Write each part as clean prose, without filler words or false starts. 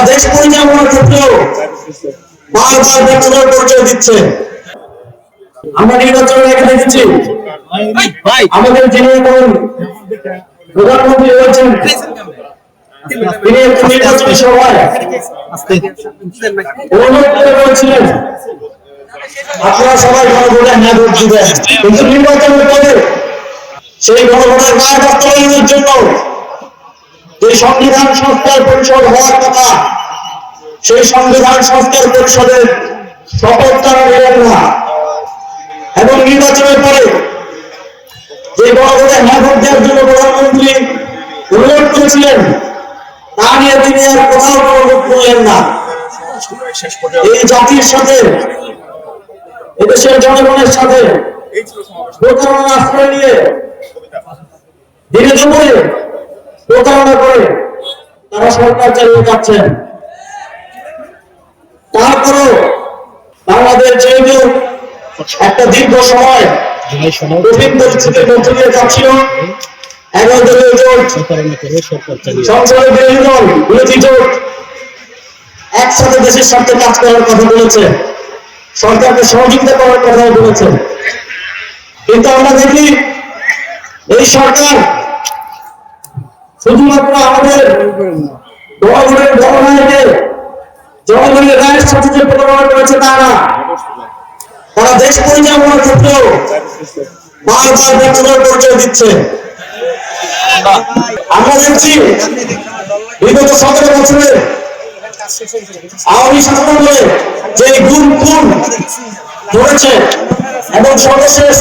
দেশ পরিচালনার ক্ষেত্রেও বারবার ব্যর্থতার পরিচয় দিচ্ছে। আমরা নির্বাচনে এখানে দেখেছি আমাদের যিনি এখন প্রধানমন্ত্রী হয়েছেন তিনি একটি নির্বাচনী সভায় অনুরোধ করে বলেছিলেন আপনারা সবাই গণভোটে হ্যাঁ ভোট দিবেন, কিন্তু নির্বাচনের পরে সেই গণভোটের রায় বাস্তবায়নের জন্য যে সংবিধান সংস্কার পরিষদ হওয়ার কথা সেই সংবিধান সংস্কার পরিষদের শপথ তারা নিলেন না এবং নির্বাচনের পরে যে গণভোটে হ্যাঁ ভোট দেওয়ার জন্য প্রধানমন্ত্রী অনুরোধ করেছিলেন তা নিয়ে তিনি আর কোথাও গণভোট করলেন না। এই জাতির সাথে এদেশের জনগণের সাথে প্রতারণার আশ্রয় নিয়ে দিনে দুপুরে প্রতারণা করে তারা সরকার চালিয়ে যাচ্ছেন। তারপরও বাংলাদেশ যেহেতু একটা দীর্ঘ সময় কঠিন পরিস্থিতির মধ্য দিয়ে যাচ্ছিল, 11 দলীয় জোট, সংসদের বিরোধী দল, বিরোধী জোট একসাথে দেশের স্বার্থে কাজ করার কথা বলেছে, সরকারকে সহযোগিতা করার কথা বলেছে, কিন্তু আমরা দেখি এই সরকার শুধুমাত্র আমাদের জনগণের গণনায়কে জনগণের রায়ের সাথে যে প্রতারণা করেছে তা না, তারা দেশ পরিচালনার ক্ষেত্রেও বারবার ব্যর্থতার পরিচয় দিচ্ছে। আমরা দেখছি বিগত 17 বছরে আওয়ামী শাসনামলে যে গুম খুন ধরেছে এবং সর্বশেষ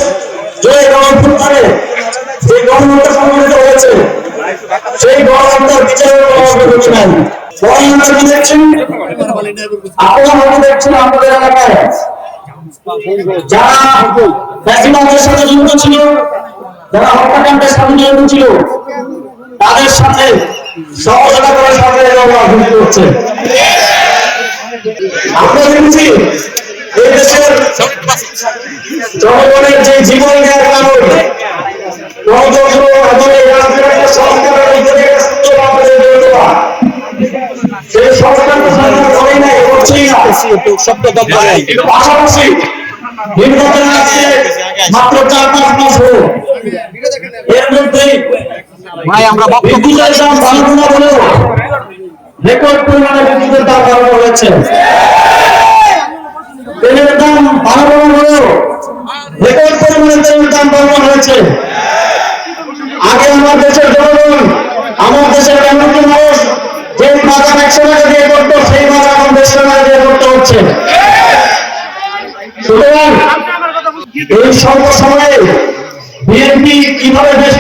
যে গণঅভ্যুত্থানে যে গণহত্যা সংঘটিত হয়েছে সেই গণহত্যার বিচারের কোনো অগ্রগতি নাই। গণহত্যা কি দেখছেন আপনারা দেখছেন আমাদের এলাকায় যারা ফ্যাসিবাদের সাথে যুক্ত ছিল, যারা হত্যাকাণ্ডের সাথে জড়িত ছিল তাদের সাথে সহযোগিতা করে সরকারের রাজনীতি করছে। আমরা দেখছি এই দেশের জনগণের যে জীবন দেওয়ার কারণ গণতন্ত্র এবং এই রাজনীতির সংস্কারের সেই সংস্কারটা সরকার করেই নাই, করছেই না। পাশাপাশি নির্বাচন আছে মাত্র 4-5 মাস হলো, এর মধ্যেই বিদ্যুতের দাম বাড়ানো না বলেও রেকর্ড পরিমাণে বিদ্যুতের দাম বাড়ানো হয়েছে, তেলের দাম বাড়ানো হলেও রেকর্ড পরিমাণে তেলের দাম বাড়ানো হয়েছে। আগে আমার দেশের জনগণ, আমার দেশের এমনকি মানুষ যে বাজার 100 টাকা দিয়ে করতো সেই বাজার এখন 150 টাকা দিয়ে করতে হচ্ছে। সুতরাং এই স্বল্প সময়ে বিএনপি কিভাবে দেশ